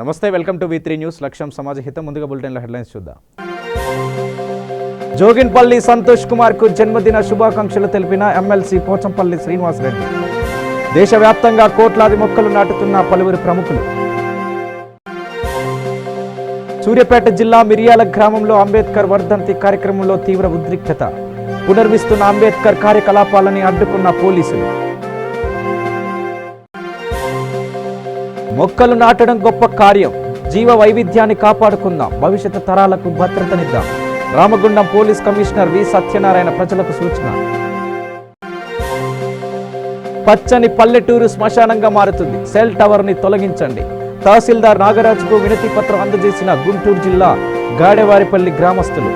నమస్తే, welcome to V3 news. లక్ష్యం సమాజ హితం. ముందుగా బులెటిన్ల హెడ్లైన్స్ చూద్దాం. జోగిన్పల్లి సంతోష్ కుమార్ కు జన్మదిన శుభాకాంక్షలు తెలిపిన ఎమ్మెల్సీ పోచంపల్లి శ్రీనివాసరెడ్డి. దేశవ్యాప్తంగా కోట్లాది మొక్కలు నాటుతున్న పలువురు ప్రముఖులు. సూర్యాపేట జిల్లా మిరియాల గ్రామంలో అంబేద్కర్ వర్ధంతి కార్యక్రమంలో తీవ్ర ఉద్రిక్తత. పునర్విస్తున్న అంబేద్కర్ కార్యకలాపాలని అడ్డుకున్న పోలీసులు. మొక్కలు నాటడం గొప్ప కార్యం, జీవ వైవిధ్యాన్ని కాపాడుకుందాం, భవిష్యత్తు తరాలకు భద్రతనిద్దాం. Ramagundam police commissioner V Satyanarayana ప్రజలకు సూచన. పచ్చని పల్లెటూరు శ్మశానంగా మారుతుంది, సెల్ టవర్ ని తొలగించండి. తహసీల్దార్ నాగరాజుకు వినతి పత్రం అందజేసిన గుంటూరు జిల్లా గాడెవారిపల్లి గ్రామస్తులు.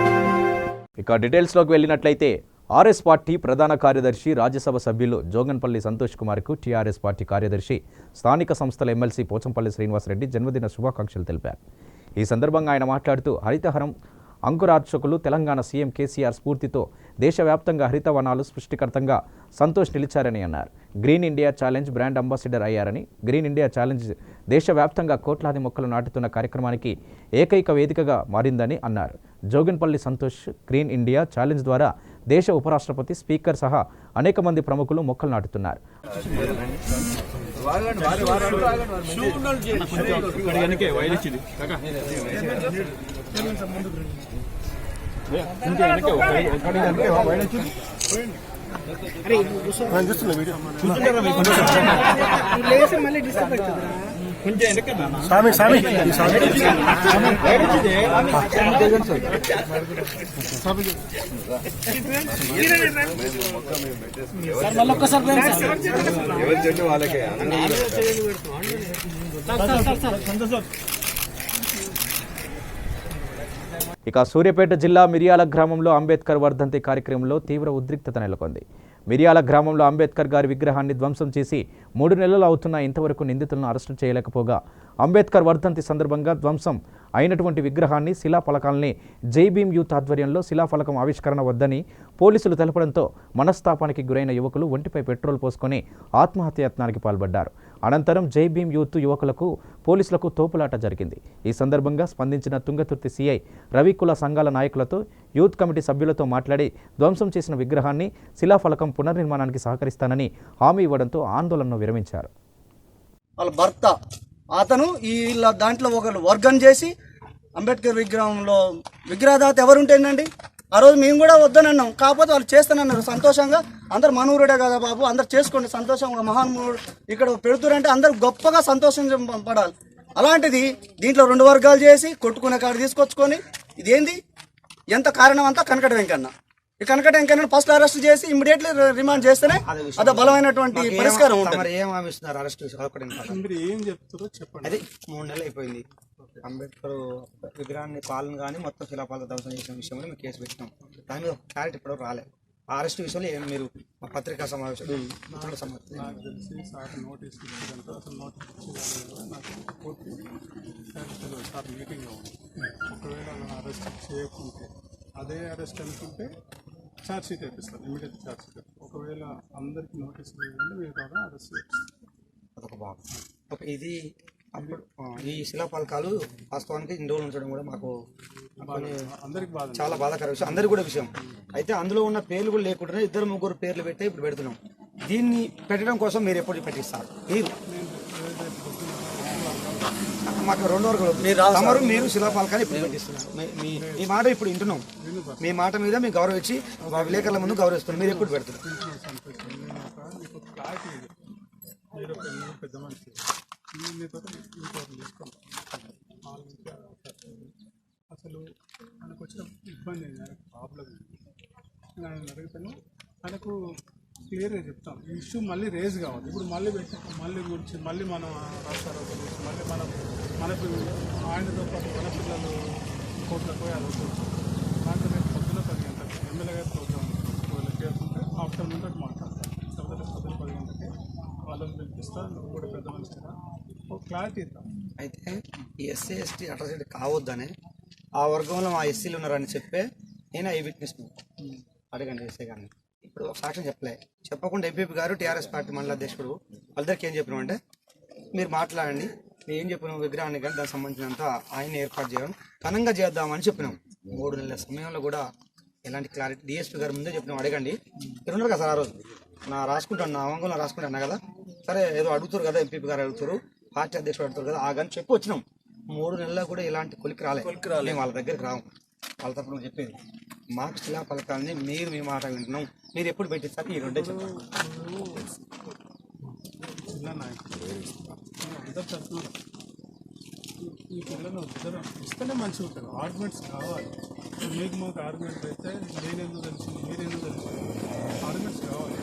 ఇక డీటెయిల్స్లోకి వెళ్ళినట్లయితే ఆర్ఎస్ పార్టీ ప్రధాన కార్యదర్శి, రాజ్యసభ సభ్యులు జోగన్పల్లి సంతోష్ కుమార్కు టీఆర్ఎస్ పార్టీ కార్యదర్శి, స్థానిక సంస్థల ఎమ్మెల్సీ పోచంపల్లి శ్రీనివాసరెడ్డి జన్మదిన శుభాకాంక్షలు తెలిపారు. ఈ సందర్భంగా ఆయన మాట్లాడుతూ హరితహరం అంకురార్చకులు తెలంగాణ సీఎం కేసీఆర్ స్ఫూర్తితో దేశవ్యాప్తంగా హరితవనాలు సృష్టికర్తంగా సంతోష్ నిలిచారని అన్నారు. Green India challenge brand ambassador అయ్యారని, గ్రీన్ ఇండియా ఛాలెంజ్ దేశవ్యాప్తంగా కోట్లాది మొక్కలు నాటుతున్న కార్యక్రమానికి ఏకైక వేదికగా మారిందని అన్నారు. Joginpally Santosh green India challenge ద్వారా దేశ ఉపరాష్ట్రపతి, స్పీకర్ సహా అనేక మంది ప్రముఖులు మొక్కలు నాటుతున్నారు. ఇక సూర్యాపేట జిల్లా మిరియాల గ్రామంలో అంబేద్కర్ వర్ధంతి కార్యక్రమంలో తీవ్ర ఉద్రిక్తత నెలకొంది. మిరియాల గ్రామంలో అంబేద్కర్ గారి విగ్రహాన్ని ధ్వంసం చేసి 3 నెలలు అవుతున్నా ఇంతవరకు నిందితులను అరెస్టు చేయలేకపోగా అంబేద్కర్ వర్ధంతి సందర్భంగా ధ్వంసం అయినటువంటి విగ్రహాన్ని, శిలాఫలకాల్ని జై భీమ్ యూత్ ఆధ్వర్యంలో శిలాఫలకం ఆవిష్కరణ వద్దని పోలీసులు తెలపడంతో మనస్తాపానికి గురైన యువకులు ఒంటిపై పెట్రోల్ పోసుకొని ఆత్మహత్యాయత్నానికి పాల్పడ్డారు. అనంతరం జై భీమ్ యూత్ యువకులకు పోలీసులకు తోపులాట జరిగింది. ఈ సందర్భంగా స్పందించిన తుంగతుర్తి సిఐ రవికుల సంఘాల నాయకులతో, యూత్ కమిటీ సభ్యులతో మాట్లాడి ధ్వంసం చేసిన విగ్రహాన్ని, శిలాఫలకం పునర్నిర్మాణానికి సహకరిస్తానని హామీ ఇవ్వడంతో ఆందోళనను విరమించారు. వాళ్ళ భర్త అతను వీళ్ళ దాంట్లో ఒకరు వర్గం చేసి అంబేద్కర్ విగ్రహంలో విగ్రహదాత ఎవరుంటేనండి, ఆ రోజు మేము కూడా వద్దనన్నాం. కాకపోతే వాళ్ళు చేస్తానన్నారు సంతోషంగా. అందరు మనూరుడే కదా బాబు, అందరు చేసుకోండి సంతోషంగా, మహానుభావుడు ఇక్కడ పెడుతురంటే అందరు గొప్పగా సంతోషం పడాలి. అలాంటిది దీంట్లో 2 వర్గాలు చేసి కొట్టుకునే కాడ తీసుకొచ్చుకొని ఇదేంది ఎంత కారణం అంతా కనకట వెంకన్న. ఈ కనకట వెంకన్న ఫస్ట్ అరెస్ట్ చేసి ఇమ్మీడియట్లీ రిమాండ్ చేస్తేనే అదే బలమైనటువంటి పరిష్కారం ఉంటుంది. ఏం చెప్తారో చెప్పండి. అది 3 నెలలు అయిపోయింది. అంబేద్కర్ విగ్రహాన్ని పాలన కానీ మొత్తం శిలాపాలన ధ్వంసం చేసిన విషయంలో మేము కేసు పెట్టినాం. దాని మీద క్లారిటీ ఇప్పుడు రాలేదు. ఆ అరెస్ట్ విషయంలో ఏం మీరు మా పత్రికా సమావేశం నాకు తెలిసి సార్ నోటీస్ ఇచ్చిందంటే అసలు నోటీస్ ఇచ్చేదాన్ని నాకు పూర్తి సార్ మీటింగ్లో ఉంది. ఒకవేళ అలా అరెస్ట్ చేయకుంటే అదే అరెస్ట్ అనుకుంటే ఛార్జ్ షీట్ వేపిస్తారు, ఇమీడియట్ ఛార్జ్ షీట్. ఒకవేళ అందరికీ నోటీస్ లేదంటే మీరు కూడా అరెస్ట్ చేస్తారు. అదొక భాగం. ఇది అప్పుడు ఈ శిలాఫలకాలు వాస్తవానికి ఇన్ని రోజులు ఉంచడం కూడా మాకు అందరికి బాధ, చాలా బాధాకర విషయం, అందరికి కూడా విషయం. అయితే అందులో ఉన్న పేర్లు కూడా లేకుండా 2-3 పేర్లు పెట్టే ఇప్పుడు పెడుతున్నాం. దీన్ని పెట్టడం కోసం మీరు ఎప్పుడు పెట్టిస్తారు? మాకు 2 వరకు మీరు శిలాఫలకాన్ని ఇప్పుడు పెట్టిస్తున్నారు. మీ మాట ఇప్పుడు వింటున్నాం. మీ మాట మీద మేము గౌరవించి విలేకరుల ముందు గౌరవిస్తున్నాం. మీరు ఎప్పుడు పెడుతున్నారు? పెద్ద మనిషి అసలు మనకు వచ్చిన ఇబ్బంది ఏంటి, ప్రాబ్లం ఏంటి ఆయన అడుగుతాను. ఆయనకు క్లియర్గా చెప్తాం. ఈ ఇష్యూ మళ్ళీ రేజ్ కావాలి. ఇప్పుడు మళ్ళీ మళ్ళీ గురించి మళ్ళీ మనం రాష్ట్రాల గురించి మళ్ళీ మనకు ఆయనతో పాటు మన పిల్లలు కోట్లకు పోయి అడుగుతుంది. దాంట్లో రేపు పొద్దున 10 గంటలకు ఎమ్మెల్యే గారి ప్రోగ్రామ్ ఒకవేళ చేస్తుంటే ఆఫ్టర్నూన్ తోటి మాట్లాడతాను. పొద్దున 10 గంటలకి వాళ్ళని పిలిపిస్తారు. నువ్వు కూడా పెద్ద మనిషిగా క్లారిటీ ఇద్దాం. అయితే ఈ ఎస్సీ ఎస్టీ అట్రాసిటీ కావద్దనే ఆ వర్గంలో మా ఎస్సీలు ఉన్నారని చెప్పే నేను ఐ విట్నెస్ అడగండి ఎస్ఐ గారిని. ఇప్పుడు సాక్ష్యం చెప్పకుండా ఎంపీపీ గారు టీఆర్ఎస్ పార్టీ మండల అధ్యక్షుడు వాళ్ళిద్దరికి ఏం చెప్పినామంటే మీరు మాట్లాడండి, ఏం చెప్పినాం, విగ్రహాన్ని కానీ దానికి సంబంధించినంత ఆయన ఏర్పాటు చేయడం ఘనంగా చేద్దామని చెప్పినాం. 3 నెలల సమయంలో కూడా ఎలాంటి క్లారిటీ డిఎస్పీ గారు ముందే చెప్పినాం, అడగండి. ఉన్నారు కదా సార్, ఆ రోజు రాసుకుంటాను, నా అవంగంలో రాసుకుంటాను కదా, సరే ఏదో అడుగుతారు కదా, ఎంపీ గారు అడుగుతారు, పార్టీ అధ్యక్షుడు అడుగుతారు కదా, ఆ కానీ చెప్పి వచ్చినాం. 3 నెలల్లో కూడా ఇలాంటి కొలికి రాలేదు. మేము వాళ్ళ దగ్గరికి రాము, వాళ్ళ తరపున చెప్పేది మాకు శిలా పలకాలని మీరు మీ మాట వింటున్నాం, మీరు ఎప్పుడు పెట్టిస్తారు ఈ రెండే చెప్తాం. ఈ పిల్లలు ఇస్తేనే మంచిగా ఉంటారు. ఆర్గ్యుమెంట్స్ కావాలి. మీకు మాకు ఆర్గ్యుమెంట్ అయితే నేనెందుకు తెలిసి మీరెందుకు తెలిసి ఆర్గ్యుమెంట్స్ కావాలి.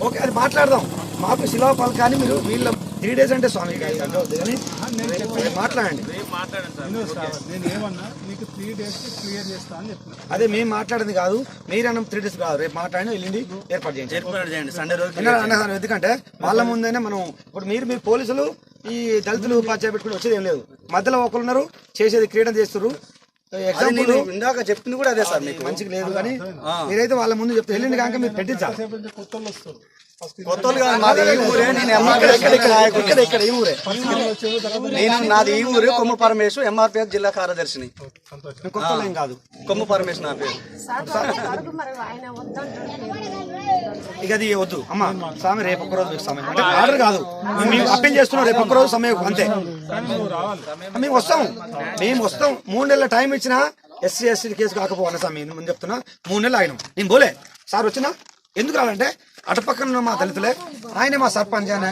ఓకే, అది మాట్లాడదాం. మాకు శిలా పలకాన్ని మీరు వీళ్ళ 3 days అంటే స్వామి మాట్లాడండి. నేను ఏమన్నా నీకు 3 days క్లియర్ చేస్తా అని చెప్పిన. అదే మేము మాట్లాడింది కాదు, మీరన్నా 3 days కాదు, రేపు మాట్లాడి వెళ్ళింది ఏర్పాటు చేయండి సండే రోజు. ఎందుకంటే వాళ్ళ ముందైనా మనం ఇప్పుడు మీరు పోలీసులు ఈ దళితులు ఉపాధ్యాయ పెట్టుకుని వచ్చేది ఏం లేదు. మధ్యలో ఒకరు ఉన్నారు, చేసేది క్రీడ చేస్తారు. ఎగ్జాంపుల్ ఇందాక చెప్పింది కూడా అదే సార్, మీకు మంచిగా లేదు కానీ మీరైతే వాళ్ళ ముందు చెప్తే వెళ్ళింది కాక మీరు పెట్టించాలి. కొత్తలు వస్తారు. నాది ఈ ఊరే కొమ్ము పరమేశ్వర్, ఎంఆర్పిఎఫ్ జిల్లా కార్యదర్శిని. కొత్తలు ఏం కాదు, కొమ్ము పరమేశ్వర్ నా పేరు. ఇక అది వద్దు అమ్మ స్వామి, రేపు ఒక్క రోజు సమయం అంటే ఆర్డర్ కాదు, మేము అప్పీల్ చేస్తున్నాం, రేపు ఒక్క రోజు సమయం అంతే. మేము వస్తాం 3 నెలల టైం ఇచ్చినా ఎస్సీ ఎస్టీ కేసు కాకపోవాలి స్వామి, ముందు చెప్తున్నా 3 నెలలు ఆగినాం. నేను పోలే సార్ వచ్చినా ఎందుకు రావాలంటే అటుపక్కన మా దళితులే, ఆయనే మా సర్పంచ్ అనే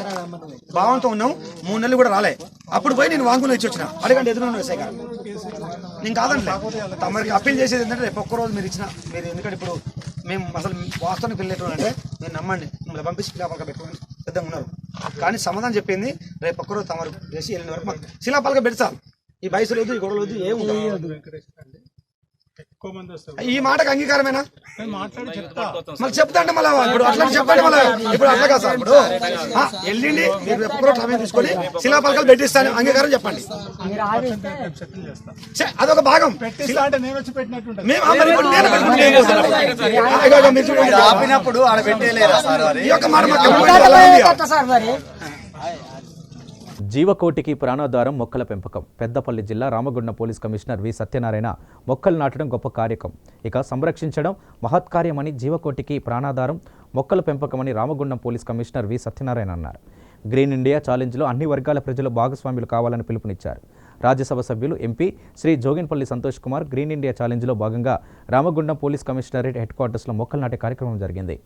భావంతో ఉన్నాం. 3 నెలలు కూడా రాలే. అప్పుడు పోయి నేను వాంగులు ఇచ్చి వచ్చిన, అడగండి ఎదురున్న ఎస్ఐ గారు. నేను కాదంటే తమరికి అప్పీల్ చేసేది ఏంటంటే రేపు ఒక్కరోజు మీరు ఇచ్చిన మీరు, ఎందుకంటే ఇప్పుడు మేము అసలు వాస్తవానికి వెళ్ళేటోళ్ళు అంటే నేను నమ్మండి, మిమ్మల్ని పంపించి శిలాపలక పెట్టుకోండి పెద్దగా ఉన్నారు. కానీ సమాధానం చెప్పింది రేపు ఒక్కరోజు తమరు చేసి వెళ్ళిన వరకు మాకు శిలాపలక పెడతారు. ఈ బయసు లేదు, ఈ గొడవలు వద్దు, ఏముండదు. ఎక్కువ మంది వస్తారు. ఈ మాటకు అంగీకారమేనా? మాట్లాడి చెప్తా. మళ్ళీ చెప్తా అంటే మళ్ళీ ఇప్పుడు అట్లా చెప్పండి. మళ్ళీ ఇప్పుడు అట్లా కాదు సార్, ఇప్పుడు వెళ్ళిండి మీరు ఎప్పుడో సమయం తీసుకొని శిలాపలకాలు పెట్టిస్తాను, అంగీకారం చెప్పండి. అదొక భాగం. ఆపినప్పుడు ఆడ పెట్టేలేదా సార్? ఈ యొక్క మాట జీవకోటికి ప్రాణాధారం మొక్కల పెంపకం. పెద్దపల్లి జిల్లా Ramagundam police commissioner V Satyanarayana మొక్కలు నాటడం గొప్ప కార్యక్రమం, ఇక సంరక్షించడం మహత్కార్యమని, జీవకోటికి ప్రాణాధారం మొక్కల పెంపకమని Ramagundam police commissioner V Satyanarayana అన్నారు. గ్రీన్ ఇండియా ఛాలెంజ్లో అన్ని వర్గాల ప్రజలు భాగస్వాములు కావాలని పిలుపునిచ్చారు. రాజ్యసభ సభ్యులు MP Shri Joginpally Santosh Kumar green India ఛాలెంజ్లో భాగంగా రామగుండం పోలీస్ కమిషనరేట్ హెడ్ క్వార్టర్స్లో మొక్కలు నాటే కార్యక్రమం జరిగింది.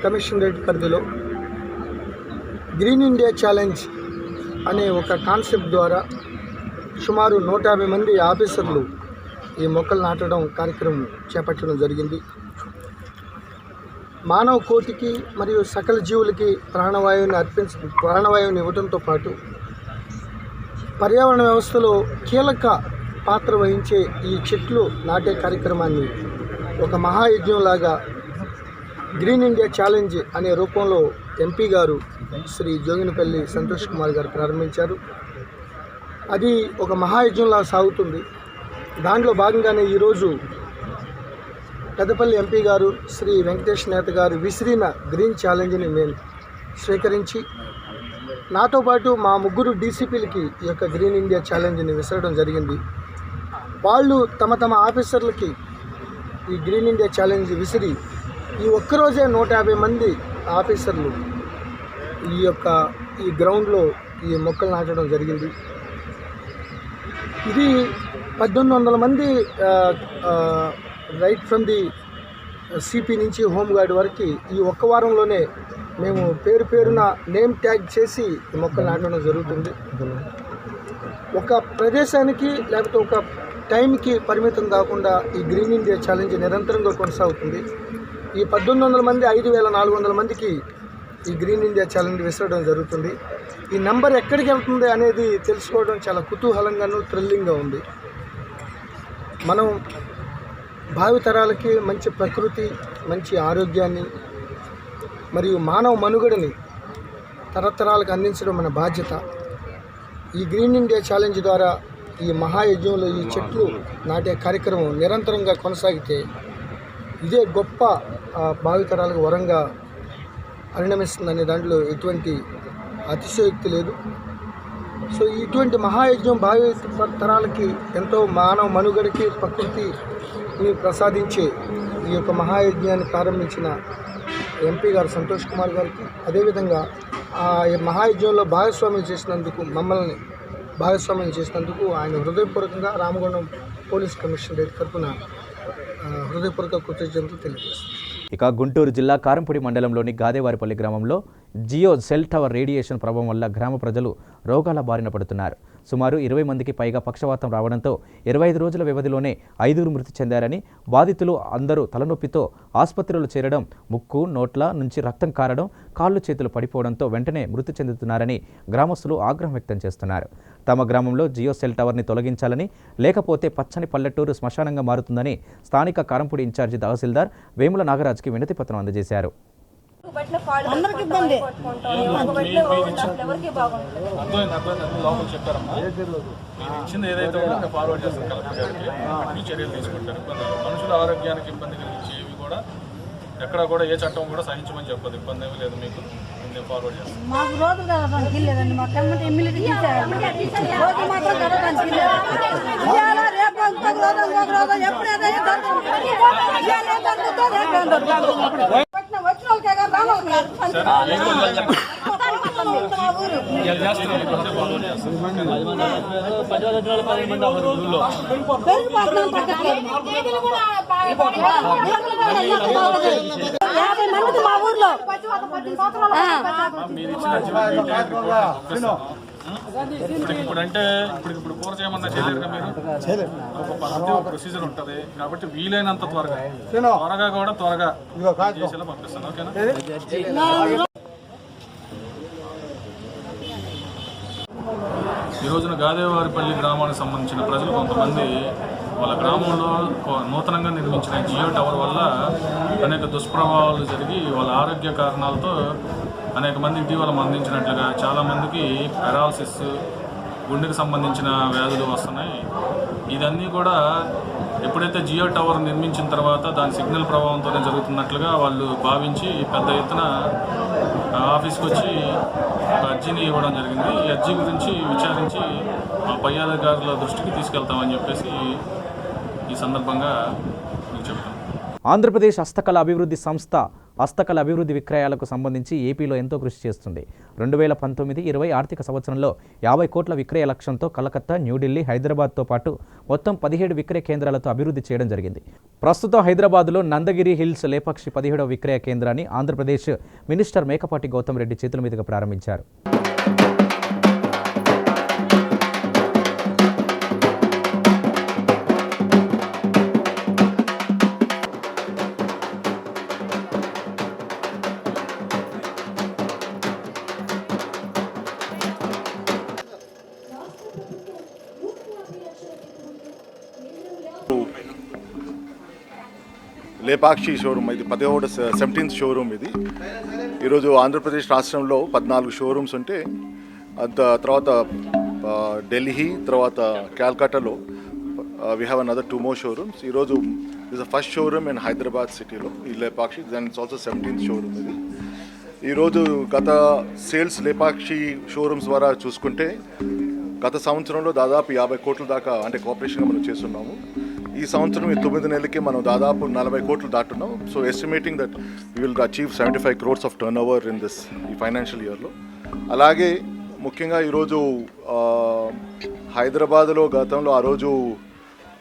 కమిషనరేట్ పరిధిలో గ్రీన్ ఇండియా ఛాలెంజ్ అనే ఒక కాన్సెప్ట్ ద్వారా సుమారు 150 మంది ఆఫీసర్లు ఈ మొక్కలు నాటడం కార్యక్రమం చేపట్టడం జరిగింది. మానవ కోటికి మరియు సకల జీవులకి ప్రాణవాయువుని ఇవ్వడంతో పాటు పర్యావరణ వ్యవస్థలో కీలక పాత్ర వహించే ఈ చెట్లు నాటే కార్యక్రమాన్ని ఒక మహాయజ్ఞంలాగా గ్రీన్ ఇండియా ఛాలెంజ్ అనే రూపంలో ఎంపీ గారు శ్రీ జోగినపల్లి సంతోష్ కుమార్ గారు ప్రారంభించారు. అది ఒక మహాయజ్ఞంలా సాగుతుంది. దాంట్లో భాగంగానే ఈరోజు పెద్దపల్లి ఎంపీ గారు శ్రీ వెంకటేష్ నేత గారు విసిరిన గ్రీన్ ఛాలెంజ్ని నేను స్వీకరించి నాతో పాటు మా 3 డీసీపీలకి ఈ యొక్క గ్రీన్ ఇండియా ఛాలెంజ్ని విసరడం జరిగింది. వాళ్ళు తమ ఆఫీసర్లకి ఈ గ్రీన్ ఇండియా ఛాలెంజ్ విసిరి ఈ ఒక్కరోజే 150 మంది ఆఫీసర్లు ఈ గ్రౌండ్లో ఈ మొక్కలు నాటడం జరిగింది. ఇది 1800 మంది రైట్ ఫ్రమ్ ది సిపి నుంచి హోంగార్డ్ వరకు ఈ ఒక్క వారంలోనే మేము పేరున నేమ్ ట్యాగ్ చేసి ఈ మొక్కలు నాటడం జరుగుతుంది. ఒక ప్రదేశానికి లేకపోతే ఒక టైంకి పరిమితం కాకుండా ఈ గ్రీన్ ఇండియా ఛాలెంజ్ నిరంతరంగా కొనసాగుతుంది. ఈ 1800 మంది 5400 మందికి ఈ గ్రీన్ ఇండియా ఛాలెంజ్ విసరడం జరుగుతుంది. ఈ నెంబర్ ఎక్కడికి వెళ్తుంది అనేది తెలుసుకోవడం చాలా కుతూహలంగాను థ్రిల్లింగ్గా ఉంది. మనం భావితరాలకి మంచి ప్రకృతి, మంచి ఆరోగ్యాన్ని మరియు మానవ మనుగడని తరతరాలకు అందించడం మన బాధ్యత. ఈ గ్రీన్ ఇండియా ఛాలెంజ్ ద్వారా ఈ మహాయజ్ఞంలో ఈ చెట్లు నాటే కార్యక్రమం నిరంతరంగా కొనసాగితే ఇదే గొప్ప భావితరాలకు వరంగా పరిణమిస్తుందనే దాంట్లో ఎటువంటి అతిశయోక్తి లేదు. సో ఇటువంటి మహాయజ్ఞం భావి తరాలకి ఎంతో మానవ మనుగడకి ప్రకృతిని ప్రసాదించే ఈ యొక్క మహాయజ్ఞాన్ని ప్రారంభించిన ఎంపీ గారు సంతోష్ కుమార్ గారికి, అదేవిధంగా ఆ మహాయజ్ఞంలో భాగస్వామ్యం చేసినందుకు, మమ్మల్ని భాగస్వామ్యం చేసినందుకు ఆయన హృదయపూర్వకంగా రామగుండం పోలీస్ కమిషనరేట్ తరఫున హృదయపూర్వక కృతజ్ఞతలు తెలియజేస్తున్నాను. ఇక గుంటూరు జిల్లా కారంపూడి మండలంలోని గాదేవారిపల్లి గ్రామంలో జియో సెల్ టవర్ రేడియేషన్ ప్రభావం వల్ల గ్రామ ప్రజలు రోగాల బారిన పడుతున్నారు. సుమారు 20 మందికి పైగా పక్షవాతం రావడంతో 25 రోజుల వ్యవధిలోనే 5 మృతి చెందారని, బాధితులు అందరూ తలనొప్పితో ఆసుపత్రిలో చేరడం, ముక్కు నోట్ల నుంచి రక్తం కారడం, కాళ్ళు చేతులు పడిపోవడంతో వెంటనే మృతి చెందుతున్నారని గ్రామస్తులు ఆగ్రహం వ్యక్తం చేస్తున్నారు. తమ గ్రామంలో జియో సెల్ టవర్ని తొలగించాలని, లేకపోతే పచ్చని పల్లెటూరు శ్మశానంగా మారుతుందని స్థానిక కారంపూడి ఇన్ఛార్జి తహసీల్దార్ వేముల నాగరాజ్కి వినతి పత్రం అందజేశారు. అందరికి ఇబ్బంది. లోపల చెప్పారమ్మా, మీరు ఇచ్చింది ఏదైతే ఉందో ఫార్వర్డ్ చేస్తారు కలెక్టర్ గారికి, అన్ని చర్యలు తీసుకుంటారు. మనుషుల ఆరోగ్యానికి ఇబ్బంది కలిగించేవి కూడా ఎక్కడ కూడా ఏ చట్టం కూడా సహించమని చెప్పదు. ఇబ్బంది ఏమీ లేదు, మీకు నేను ఫార్వర్డ్ చేస్తాను. మాకు రోజు కలవడానికి లేదండి, మాకు ఎమ్మెల్యే రోజు మాత్రం కలవడానికి లేదు. రేపు వచ్చిన వాళ్ళకే మా ఊర్లో ఇప్పుడు పూర్వ చేయమన్నా చేయలేరు మీరు, ఒక ప్రొసీజర్ ఉంటుంది కాబట్టి వీలైనంత త్వరగా చేసేలా పంపిస్తాను. ఓకేనా? ఈ రోజున గాదేవారిపల్లి గ్రామానికి సంబంధించిన ప్రజలు కొంతమంది వాళ్ళ గ్రామంలో నూతనంగా నిర్మించిన జియో టవర్ వల్ల అనేక దుష్ప్రభావాలు జరిగి వాళ్ళ ఆరోగ్య కారణాలతో అనేక మంది ఇటీవల మరణించినట్లుగా, చాలామందికి పెరాలసిస్, గుండెకి సంబంధించిన వ్యాధులు వస్తున్నాయి. ఇదన్నీ కూడా ఎప్పుడైతే జియో టవర్ నిర్మించిన తర్వాత దాని సిగ్నల్ ప్రభావంతోనే జరుగుతున్నట్లుగా వాళ్ళు భావించి పెద్ద ఎత్తున ఆఫీస్కి వచ్చి ఒక అర్జీని ఇవ్వడం జరిగింది. ఈ అర్జీ గురించి విచారించి మా పై అధికారుల దృష్టికి తీసుకెళ్తామని చెప్పేసి ఈ సందర్భంగా మీకు చెప్తాను. ఆంధ్రప్రదేశ్ హస్తకళ అభివృద్ధి సంస్థ హస్తకళ అభివృద్ధి విక్రయాలకు సంబంధించి ఏపీలో ఎంతో కృషి చేస్తుంది. 2019-20 ఆర్థిక సంవత్సరంలో 50 కోట్ల విక్రయ లక్ష్యంతో కలకత్తా, న్యూఢిల్లీ, హైదరాబాద్తో పాటు మొత్తం 17 విక్రయ కేంద్రాలతో అభివృద్ధి చేయడం జరిగింది. ప్రస్తుతం హైదరాబాద్లో నందగిరి హిల్స్ లేపాక్షి 17వ విక్రయ కేంద్రాన్ని ఆంధ్రప్రదేశ్ మినిస్టర్ మేకపాటి గౌతమ్ రెడ్డి చేతుల మీదుగా ప్రారంభించారు. లేపాక్షి షోరూమ్, ఇది 17th షోరూమ్. ఇది ఈరోజు ఆంధ్రప్రదేశ్ రాష్ట్రంలో 14 షోరూమ్స్ ఉంటే, తర్వాత ఢిల్లీ, తర్వాత క్యాల్కటాలో we have another 2 more showrooms. ఈరోజు is the first showroom in Hyderabad సిటీలో ఈ Lepakshi, than it's also 17th showroom. ఇది ఈరోజు గత సేల్స్ లేపాక్షి షోరూమ్స్ ద్వారా చూసుకుంటే గత సంవత్సరంలో దాదాపు 50 కోట్ల దాకా అంటే కోఆపరేషన్గా మనం చేస్తున్నాము. ఈ సంవత్సరం ఈ 9 నెలలకి మనం దాదాపు 40 కోట్లు దాటున్నాం. So estimating that we will achieve 75 crores of turnover in this ఈ ఫైనాన్షియల్ ఇయర్లో. అలాగే ముఖ్యంగా ఈరోజు హైదరాబాద్లో గతంలో ఆ రోజు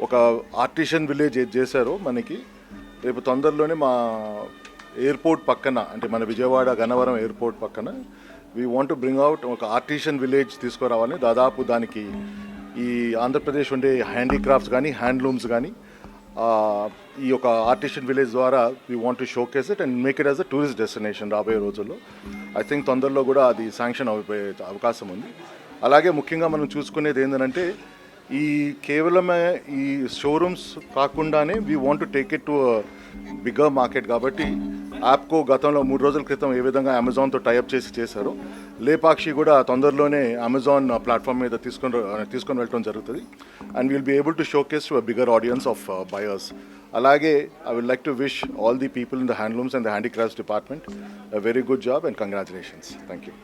ఒక ఆర్టిషన్ విలేజ్ ఏది చేశారో మనకి రేపు తొందరలోనే మా ఎయిర్పోర్ట్ పక్కన, అంటే మన విజయవాడ గన్నవరం ఎయిర్పోర్ట్ పక్కన we want to bring out ఒక ఆర్టిషన్ విలేజ్ తీసుకురావాలని. దాదాపు దానికి ఈ ఆంధ్రప్రదేశ్ ఉండే హ్యాండీక్రాఫ్ట్స్ కానీ హ్యాండ్లూమ్స్ కానీ ఈ యొక్క ఆర్టిషన్ విలేజ్ ద్వారా we want to showcase it and make it as a tourist destination రాబోయే రోజుల్లో. ఐ థింక్ తొందరలో కూడా అది శాంక్షన్ అయిపోయే అవకాశం ఉంది. అలాగే ముఖ్యంగా మనం చూసుకునేది ఏంటంటే ఈ కేవలమే ఈ షోరూమ్స్ కాకుండానే we want to take it to bigger market. కాబట్టి యాప్కో గతంలో 3 రోజుల క్రితం ఏ విధంగా అమెజాన్తో టైఅప్ చేశారో, లేపాక్షి కూడా తొందరలోనే అమెజాన్ ప్లాట్ఫామ్ మీద తీసుకొని వెళ్ళడం జరుగుతుంది. And will be able to showcase to a bigger audience of buyers. అలాగే I would like to wish all the people in the handlooms and the handicrafts department a very good job and congratulations. Thank you.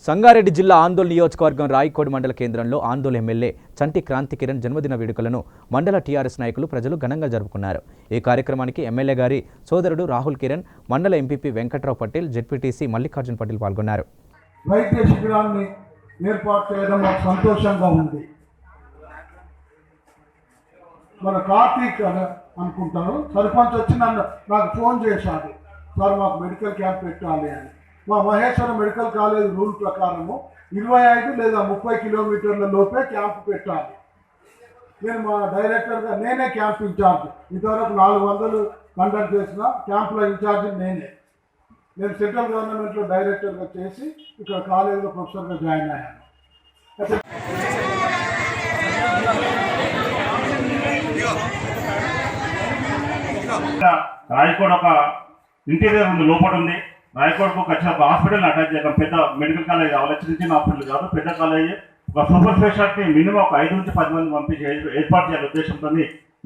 Sangareddy జిల్లా ఆందోళన నియోజకవర్గం రాయకోడ్ మండల కేంద్రంలో ఆందోళన MLA చంటి క్రాంతి కిరణ్ జన్మదిన వేడుకలను మండల టీఆర్ఎస్ నాయకులు ప్రజలు ఘనంగా జరుపుకున్నారు. ఈ కార్యక్రమానికి ఎమ్మెల్యే గారి సోదరుడు రాహుల్ కిరణ్, మండల ఎంపీపీ వెంకట్రావు పటేల్, జెడ్పీటీసీ మల్లికార్జున్ పటేల్ పాల్గొన్నారు. వైద్య శిబిరాన్ని ఏర్పాటు చేయడం నాకు సంతోషంగా ఉంది. మన కార్తీక్ అనుకుంటాను సర్పంచ్ వచ్చి నాకు ఫోన్ చేశాడు, సార్ మాకు మెడికల్ క్యాంప్ పెట్టాలి అని. మా మహేశ్వరం మెడికల్ కాలేజ్ రూల్ ప్రకారము 25 లేదా 30 కిలోమీటర్ల లోపే క్యాంప్ పెట్టాలి. నేను మా డైరెక్టర్గా నేనే క్యాంప్ ఇన్ఛార్జ్. ఇంతవరకు 400 కండక్ట్ చేసిన క్యాంప్లో ఇన్ఛార్జ్ నేనే. నేను సెంట్రల్ గవర్నమెంట్లో డైరెక్టర్గా చేసి ఇక్కడ కాలేజీలో ప్రొఫెసర్గా జాయిన్ అయ్యాను. రాయకోడ్ ఒక ఇంటీరియర్ ఉంది, లోపల ఉంది. రాయకోడ్కు వచ్చిన ఒక హాస్పిటల్ అటాచ్ చేయడం, పెద్ద మెడికల్ కాలేజ్ కావాలి, చిన్న చిన్న హాస్పిటల్ కాదు, పెద్ద కాలేజ్. ఒక సూపర్ స్పెషాలిటీ మినిమం ఒక 5 నుంచి 10 మంది పంపించి ఏర్పాటు చేయాలి ఉద్దేశంతో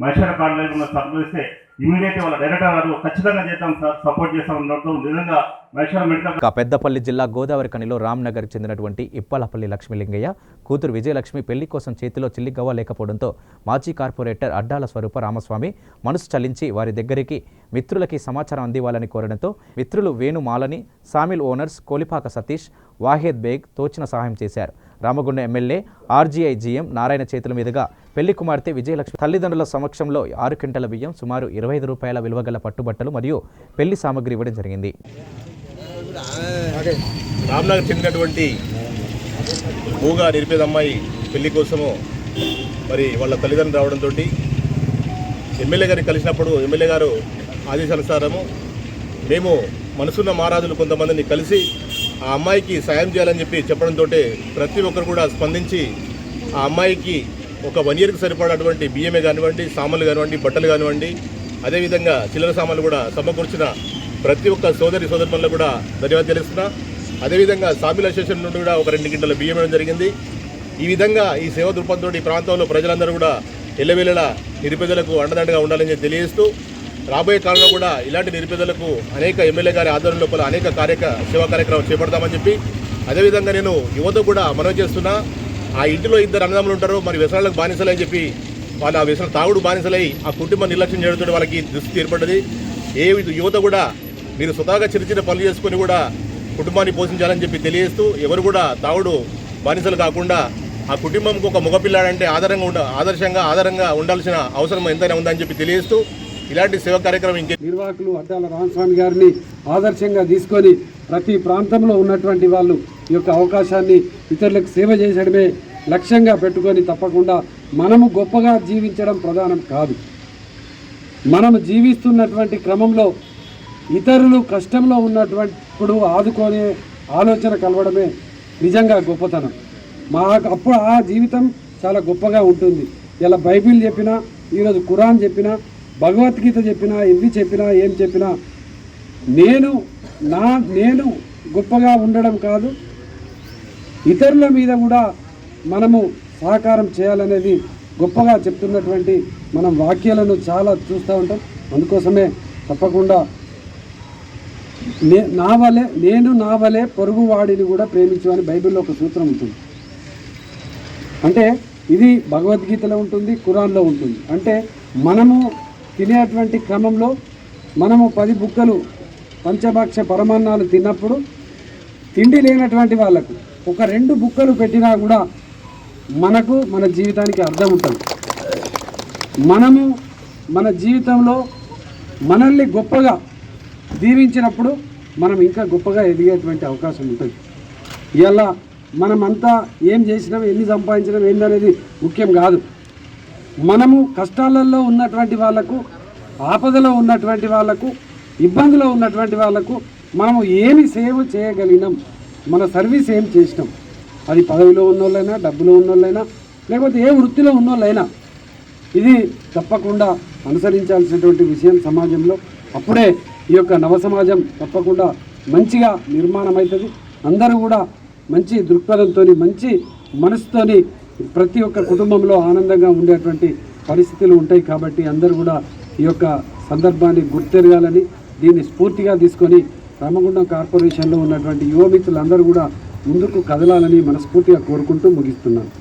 మహేశ్వర కాలేజీలో సంప్రదిస్తే ఇమీడియట్ వాళ్ళ డైరెక్టర్ గారు ఖచ్చితంగా చేద్దాం సార్, సపోర్ట్ చేస్తాం ఉండటం నిజంగా మహేశ్వర మెడికల్. పెద్దపల్లి జిల్లా గోదావరి కనిలో రామ్నగర్కి చెందినటువంటి ఇప్పలపల్లి లక్ష్మీలింగయ్య కూతురు విజయలక్ష్మి పెళ్లి కోసం చేతిలో చిల్లిగవ్వ లేకపోవడంతో మాజీ కార్పొరేటర్ అడ్డాల స్వరూప రామస్వామి మనసు చలించి వారి దగ్గరికి మిత్రులకి సమాచారం అందివ్వాలని కోరడంతో మిత్రులు వేణుమాలని, సామిల్ ఓనర్స్ కోలిపాక సతీష్, వాహేద్ బేగ్ తోచిన సహాయం చేశారు. Ramagunda MLA RGI GM Narayana చేతుల మీదుగా పెళ్లి కుమార్తె విజయలక్ష్మి తల్లిదండ్రుల సమక్షంలో 6 క్వింటాల బియ్యం, సుమారు 25 రూపాయల విలువగల పట్టుబట్టలు మరియు పెళ్లి సామగ్రి ఇవ్వడం జరిగింది. రామ్నగర్ చెందినటువంటి మూగా నిరుపేద అమ్మాయి పెళ్లి కోసము మరి వాళ్ళ తల్లిదండ్రులు రావడంతో ఎమ్మెల్యే గారిని కలిసినప్పుడు ఎమ్మెల్యే గారు ఆదేశానుసారము మేము మనసున్న మహారాజులు కొంతమందిని కలిసి ఆ అమ్మాయికి సాయం చేయాలని చెప్పడంతో ప్రతి ఒక్కరు కూడా స్పందించి ఆ అమ్మాయికి ఒక 1 ఇయర్కి సరిపడేటువంటి బియ్యమే కానివ్వండి, సామాన్లు కానివ్వండి, బట్టలు కానివ్వండి, అదేవిధంగా చిల్లర సామాన్లు కూడా సమకూర్చిన ప్రతి ఒక్క సోదరులకు కూడా ధన్యవాదాలు తెలుస్తున్నా. అదేవిధంగా సామిల్ అసోసియేషన్ నుండి కూడా ఒక 2 క్వింటాల బియ్యం ఇవ్వడం జరిగింది. ఈ విధంగా ఈ సేవ దృక్పథంతో ఈ ప్రాంతంలో ప్రజలందరూ కూడా ఎల్లవేళలా నిరుపేదలకు అండదండగా ఉండాలని తెలియజేస్తూ రాబోయే కాలంలో కూడా ఇలాంటి నిరుపేదలకు అనేక ఎమ్మెల్యే గారి ఆధ్వర్యం లోపల అనేక సేవా కార్యక్రమాలు చేపడతామని చెప్పి, అదేవిధంగా నేను యువత కూడా మనవి చేస్తున్నా, ఆ ఇంటిలో 2 అన్నదమ్ములు ఉంటారు, మరి వ్యసనాలకు బానిసలని చెప్పి వాళ్ళు ఆ వ్యసన తాగుడు బానిసలై ఆ కుటుంబం నిర్లక్ష్యం చేయడంతో వాళ్ళకి దుస్థితి ఏర్పడ్డది. ఏ యువత కూడా మీరు స్వతహాగా చిన్న చిన్న పనులు చేసుకొని కూడా కుటుంబాన్ని పోషించాలని చెప్పి తెలియజేస్తూ, ఎవరు కూడా తాగుడు బానిసలు కాకుండా ఆ కుటుంబంకు ఒక మగపిల్లాడంటే ఆదర్శంగా ఉండాల్సిన అవసరం ఎంతైనా ఉందని చెప్పి తెలియజేస్తూ ఇలాంటి సేవా కార్యక్రమం నిర్వాహకులు అడ్డాల రామస్వామి గారిని ఆదర్శంగా తీసుకొని ప్రతి ప్రాంతంలో ఉన్నటువంటి వాళ్ళు ఈ యొక్క అవకాశాన్ని ఇతరులకు సేవ చేసడమే లక్ష్యంగా పెట్టుకొని తప్పకుండా మనము గొప్పగా జీవించడం ప్రధానం కాదు. మనము జీవిస్తున్నటువంటి క్రమంలో ఇతరులు కష్టంలో ఉన్నప్పుడు ఆదుకునే ఆలోచన కలవడమే నిజంగా గొప్పతనం. అప్పుడు ఆ జీవితం చాలా గొప్పగా ఉంటుంది. ఇలా బైబిల్ చెప్పినా, ఈరోజు ఖురాన్ చెప్పినా, భగవద్గీత చెప్పినా, ఎన్ని చెప్పినా, ఏం చెప్పినా నేను గొప్పగా ఉండడం కాదు, ఇతరుల మీద కూడా మనము సహకారం చేయాలనేది గొప్పగా చెప్తున్నటువంటి మనం వాక్యాలను చాలా చూస్తూ ఉంటాం. అందుకోసమే తప్పకుండా నా వలే పొరుగువాడిని కూడా ప్రేమించు అని బైబిల్లో ఒక సూత్రం ఉంటుంది. అంటే ఇది భగవద్గీతలో ఉంటుంది, ఖురాన్లో ఉంటుంది. అంటే మనము తినేటువంటి క్రమంలో మనము 10 బుక్కలు పంచభక్ష పరమాన్నాలు తిన్నప్పుడు తిండి లేనటువంటి వాళ్ళకు ఒక 2 బుక్కలు పెట్టినా కూడా మన జీవితానికి అర్థం ఉంటుంది. మనము మన జీవితంలో మనల్ని గొప్పగా దీవించినప్పుడు మనం ఇంకా గొప్పగా ఎదిగేటువంటి అవకాశం ఉంటుంది. ఇలా మనమంతా ఏం చేసినాం, ఎన్ని సంపాదించినాం ఏందనేది ముఖ్యం కాదు. మనము కష్టాలలో ఉన్నటువంటి వాళ్ళకు, ఆపదలో ఉన్నటువంటి వాళ్ళకు, ఇబ్బందిలో ఉన్నటువంటి వాళ్ళకు మనము ఏమి సేవ చేయగలిగినాం, మన సర్వీస్ ఏం చేసినాం, అది పదవిలో ఉన్నోళ్ళైనా, డబ్బులో ఉన్నోళ్ళైనా, లేకపోతే ఏ వృత్తిలో ఉన్నోళ్ళైనా, ఇది తప్పకుండా అనుసరించాల్సినటువంటి విషయం సమాజంలో. అప్పుడే ఈ యొక్క నవ సమాజం తప్పకుండా మంచిగా నిర్మాణం అవుతుంది. అందరూ కూడా మంచి దృక్పథంతో, మంచి మనసుతోని ప్రతి ఒక్క కుటుంబంలో ఆనందంగా ఉండేటువంటి పరిస్థితులు ఉంటాయి. కాబట్టి అందరూ కూడా ఈ యొక్క సందర్భాన్ని గుర్తెరగాలని, దీన్ని స్ఫూర్తిగా తీసుకొని రామగుండం కార్పొరేషన్లో ఉన్నటువంటి యువ మిత్రులందరూ కూడా ముందుకు కదలాలని మనస్ఫూర్తిగా కోరుకుంటూ ముగిస్తున్నాను.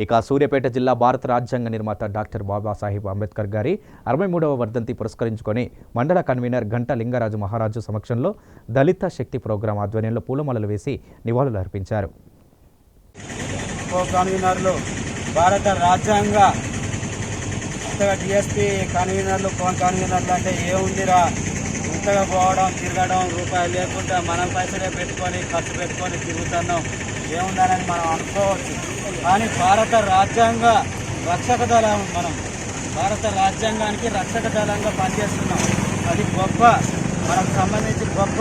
ఇక సూర్యాపేట జిల్లా భారత రాజ్యాంగ నిర్మాత డాక్టర్ బాబాసాహెబ్ అంబేద్కర్ గారి 63వ వర్ధంతి పురస్కరించుకొని మండల కన్వీనర్ గంట లింగరాజు మహారాజు సమక్షంలో దళిత శక్తి ప్రోగ్రాం ఆధ్వర్యంలో పూలమాలలు వేసి నివాళులు అర్పించారు. కన్వీనర్లు భారత రాజ్యాంగ డిఎస్పీ కన్వీనర్లు, కోన్ కన్వీనర్లు అంటే ఏముందిరా, ఇంతగా పోవడం, తిరగడం, రూపాయలు లేకుండా మనం పైసలే పెట్టుకొని ఖర్చు పెట్టుకొని తిరుగుతున్నాం, ఏముందని మనం అనుకోవచ్చు. కానీ భారత రాజ్యాంగ రక్షక దళం, మనం భారత రాజ్యాంగానికి రక్షక దళంగా పనిచేస్తున్నాం. అది గొప్ప, మనకు సంబంధించి గొప్ప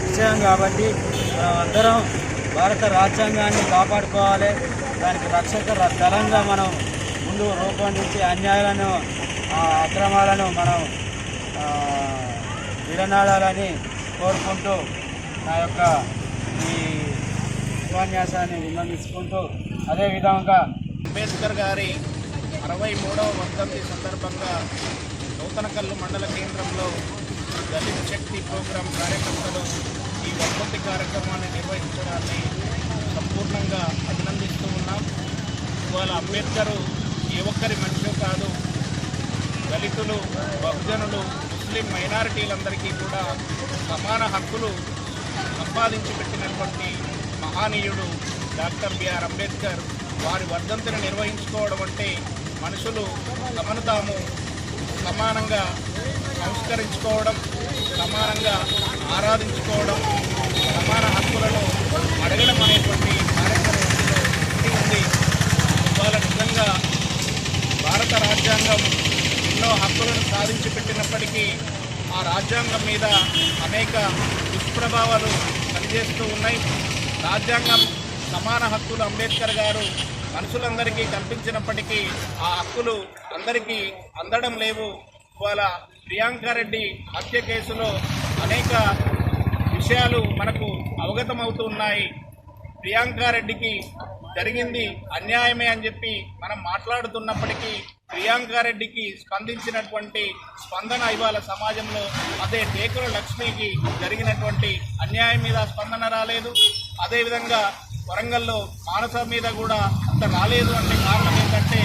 విషయం. కాబట్టి అందరం భారత రాజ్యాంగాన్ని కాపాడుకోవాలి. దానికి రక్షక దళంగా మనం ముందు రూపొందించి అన్యాయాలను, అక్రమాలను మనం విడనాడాలని కోరుకుంటూ నా యొక్క ఈ ఉపన్యాసాన్ని విన్నవించుకుంటూ, అదేవిధంగా అంబేద్కర్ గారి 63వ వర్ధంతి సందర్భంగా నూతనకల్లు మండల కేంద్రంలో దళిత శక్తి ప్రోగ్రాం కార్యకర్తలు ఈ వర్ధంతి కార్యక్రమాన్ని నిర్వహించడాన్ని సంపూర్ణంగా అభినందిస్తూ ఉన్నాం. ఇవాళ అంబేద్కర్ ఏ ఒక్కరి మనిషి కాదు, దళితులు, బహుజనులు, ముస్లిం మైనారిటీలందరికీ కూడా సమాన హక్కులు సంపాదించి పెట్టినటువంటి మహానీయుడు డాక్టర్ బిఆర్ అంబేద్కర్. వారి వర్ధంతిని నిర్వహించుకోవడం అంటే మనుషులు తమను తాము సమానంగా సంస్కరించుకోవడం, సమానంగా ఆరాధించుకోవడం, సమాన హక్కులను అడగడం అనేటువంటి కార్యక్రమంలో ఉంది. ఇవాళ నిజంగా భారత రాజ్యాంగం ఎన్నో హక్కులను సాధించి పెట్టినప్పటికీ ఆ రాజ్యాంగం మీద అనేక దుష్ప్రభావాలు పనిచేస్తూ ఉన్నాయి. రాజ్యాంగం సమాన హక్కులు అంబేద్కర్ గారు మనుషులందరికీ కల్పించినప్పటికీ ఆ హక్కులు అందరికీ అందడం లేవు. ఇవాళ ప్రియాంకారెడ్డి హత్య కేసులో అనేక విషయాలు మనకు అవగతమవుతూ ఉన్నాయి. ప్రియాంకారెడ్డికి జరిగింది అన్యాయమే అని చెప్పి మనం మాట్లాడుతున్నప్పటికీ ప్రియాంకారెడ్డికి స్పందించినటువంటి స్పందన ఇవాళ సమాజంలో, అదే టేకుల లక్ష్మికి జరిగినటువంటి అన్యాయం మీద స్పందన రాలేదు. అదేవిధంగా వరంగల్లో మానస మీద కూడా అంత రాలేదు అంటే కారణం ఏంటంటే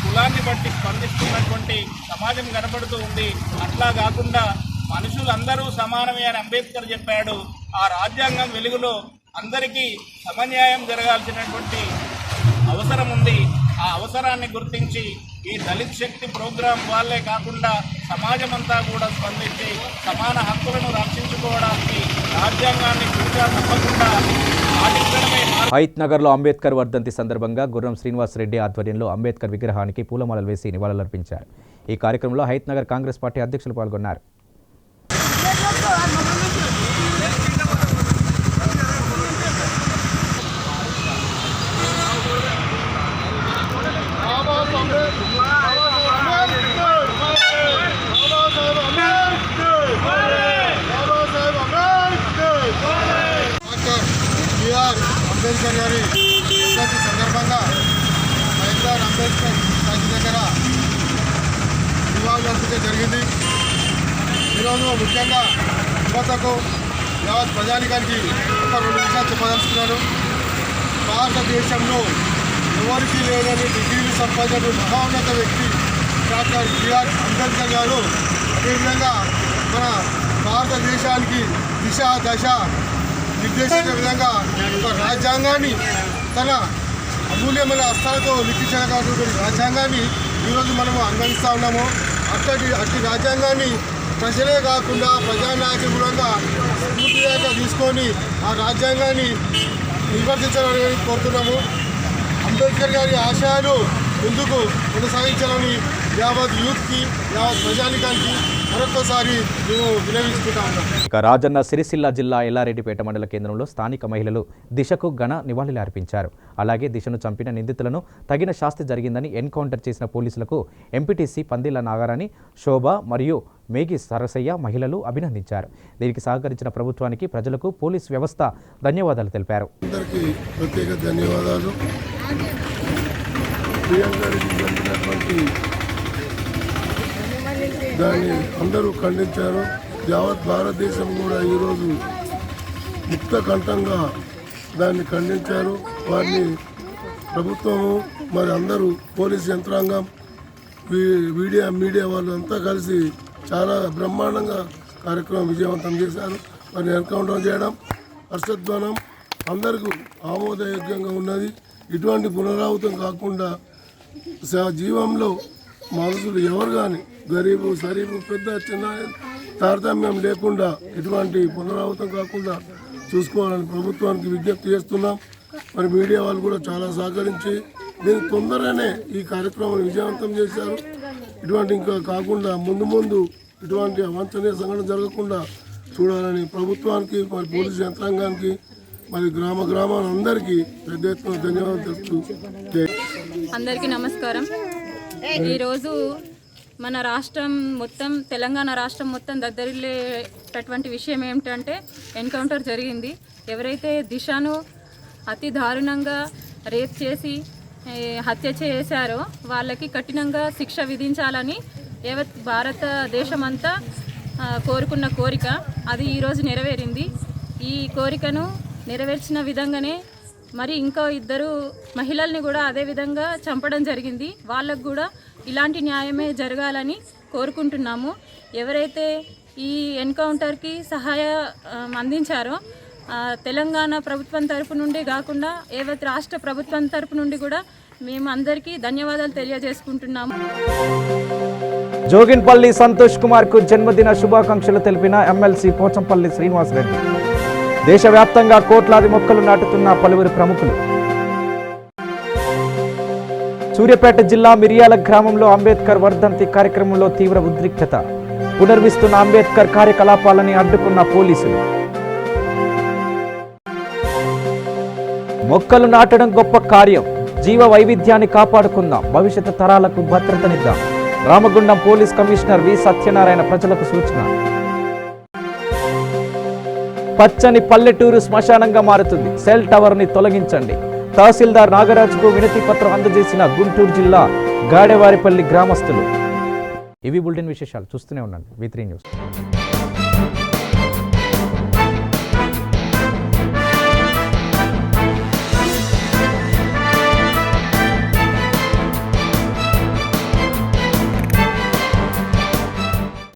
కులాన్ని బట్టి స్పందిస్తున్నటువంటి సమాజం కనబడుతూ ఉంది. అట్లా కాకుండా మనుషులందరూ సమానమే అని అంబేద్కర్ చెప్పాడు. ఆ రాజ్యాంగం వెలుగులో అందరికీ సమన్యాయం జరగాల్సినటువంటి అవసరం ఉంది. ఆ అవసరాన్ని గుర్తించి ఈ దళిత శక్తి ప్రోగ్రాం వాళ్ళే కాకుండా సమాజం అంతా కూడా స్పందించి సమాన హక్కులను రక్షించుకోవడానికి రాజ్యాంగాన్ని పూర్తిగా తప్పకుండా పాటించడమే. హైత్ నగర్లో అంబేద్కర్ వర్ధంతి సందర్భంగా గుర్రం శ్రీనివాస్ రెడ్డి ఆధ్వర్యంలో అంబేద్కర్ విగ్రహానికి పూలమాలలు వేసి నివాళులర్పించారు. ఈ కార్యక్రమంలో హైత్ నగర్ కాంగ్రెస్ పార్టీ అధ్యక్షులు పాల్గొన్నారు. ఈరోజు ముఖ్యంగా యువతకు యావత్ ప్రజానికానికి ఒక 2 విషయాలు చెప్పదలుచుకున్నాను. భారతదేశంలో ఎవరికి లేదని డిగ్రీలు సంపాదించిన మహోన్నత వ్యక్తి డాక్టర్ బిఆర్ అంబేద్కర్ గారు అదేవిధంగా మన భారతదేశానికి దిశ దశ నిర్దేశించే విధంగా ఒక రాజ్యాంగాన్ని తన అమూల్యమైన హస్తాలతో లిఖించినటువంటి రాజ్యాంగాన్ని ఈరోజు మనము అనుభవిస్తూ ఉన్నాము. అట్టి రాజ్యాంగాన్ని ప్రజలే కాకుండా ప్రజానాయకులు కూడా స్ఫూర్తిదాయకంగా తీసుకొని ఆ రాజ్యాంగాన్ని నిర్వర్తించాలని కోరుతున్నాము. అంబేద్కర్ గారి ఆశయాలు ముందుకు కొనసాగించాలని యావత్ యూత్కి యావత్ ప్రజానికానికి మరొకసారి మేము వినవించుకుంటా ఉన్నాం. ఇక రాజన్న సిరిసిల్ల జిల్లా ఎల్లారెడ్డిపేట మండల కేంద్రంలో స్థానిక మహిళలు దిశకు ఘన నివాళులు అర్పించారు. అలాగే దిశను చంపిన నిందితులను తగిన శాస్తి జరిగిందని ఎన్కౌంటర్ చేసిన పోలీసులకు ఎంపీటీసీ పందిల నాగారాణి, శోభ మరియు మేఘి సరసయ్య మహిళలు అభినందించారు. దీనికి సహకరించిన ప్రభుత్వానికి, ప్రజలకు పోలీస్ వ్యవస్థ ధన్యవాదాలు తెలిపారు. అందరికీ ప్రత్యేక ధన్యవాదాలు. దాన్ని అందరూ ఖండించారు. యావత్ భారతదేశం కూడా ఈరోజు ముక్త కంఠంగా దాన్ని ఖండించారు. వారిని ప్రభుత్వము మరి అందరూ పోలీస్ యంత్రాంగం, మీడియా వాళ్ళు అంతా కలిసి చాలా బ్రహ్మాండంగా కార్యక్రమం విజయవంతం చేశారు. వారిని ఎన్కౌంటర్ చేయడం హర్షధ్వానం అందరికీ ఆమోదయోగ్యంగా ఉన్నది. ఇటువంటి పునరావృతం కాకుండా జీవంలో మనుషులు ఎవరు కానీ గరీబు సరీబు పెద్ద చిన్న తారతమ్యం లేకుండా ఇటువంటి పునరావృతం కాకుండా చూసుకోవాలని ప్రభుత్వానికి విజ్ఞప్తి చేస్తున్నాం. మరి మీడియా వాళ్ళు కూడా చాలా సహకరించి దీనికి తొందరగానే ఈ కార్యక్రమాన్ని విజయవంతం చేశారు. ఇటువంటి ఇంకా కాకుండా ముందు ఇటువంటి అవాంఛనీయ సంఘటన జరగకుండా చూడాలని ప్రభుత్వానికి, మరి పోలీసు యంత్రాంగానికి, మరి గ్రామాలందరికీ పెద్ద ఎత్తున ధన్యవాదాలు తెలుపుతూ అందరికీ నమస్కారం. ఈరోజు మన రాష్ట్రం మొత్తం, తెలంగాణ రాష్ట్రం మొత్తం దద్దరిల్లేటటువంటి విషయం ఏమిటంటే ఎన్కౌంటర్ జరిగింది. ఎవరైతే దిశను అతి దారుణంగా రేప్ చేసి హత్య చేశారో వాళ్ళకి కఠినంగా శిక్ష విధించాలని యావత్ భారతదేశమంతా కోరుకున్న కోరిక అది ఈరోజు నెరవేరింది. ఈ కోరికను నెరవేర్చిన విధంగానే మరి ఇంకో 2 మహిళల్ని కూడా అదే విధంగా చంపడం జరిగింది. వాళ్ళకు కూడా ఇలాంటి న్యాయమే జరగాలని కోరుకుంటున్నాము. ఎవరైతే ఈ ఎన్కౌంటర్కి సహాయం అందించారో తెలంగాణ ప్రభుత్వం తరపు నుండి కాకుండా యావత్ రాష్ట్ర ప్రభుత్వం తరపు నుండి కూడా మేము అందరికీ ధన్యవాదాలు తెలియజేసుకుంటున్నాము. జోగిన్పల్లి సంతోష్ కుమార్కు జన్మదిన శుభాకాంక్షలు తెలిపిన ఎమ్మెల్సీ పోచంపల్లి శ్రీనివాసరెడ్డి. దేశవ్యాప్తంగా కోట్లాది మొక్కలు నాటుతున్న పలువురు ప్రముఖులు. సూర్యాపేట జిల్లా మిరియాల గ్రామంలో అంబేద్కర్ వర్ధంతి కార్యక్రమంలో తీవ్ర ఉద్రిక్తత. పునర్విస్తున్న అంబేద్కర్ కార్యకలాపాలని అడ్డుకున్న పోలీసులు. మొక్కలు నాటడం గొప్ప కార్యం, జీవ వైవిధ్యాన్ని కాపాడుకుందాం, భవిష్యత్తు తరాలకు భద్రతనిద్దాం. Ramagundam police commissioner V Satyanarayana ప్రజలకు సూచన. పచ్చని పల్లెటూరు శ్మశానంగా మారుతుంది. సెల్ టవర్ ని తొలగించండి. తహసీల్దార్ నాగరాజుకు వినతి పత్రం అందజేసిన గుంటూరు జిల్లా గాడెవారిపల్లి గ్రామస్తులు. ఇవి బులెటిన్ విశేషాలు. చూస్తూనే ఉండండి V3 న్యూస్.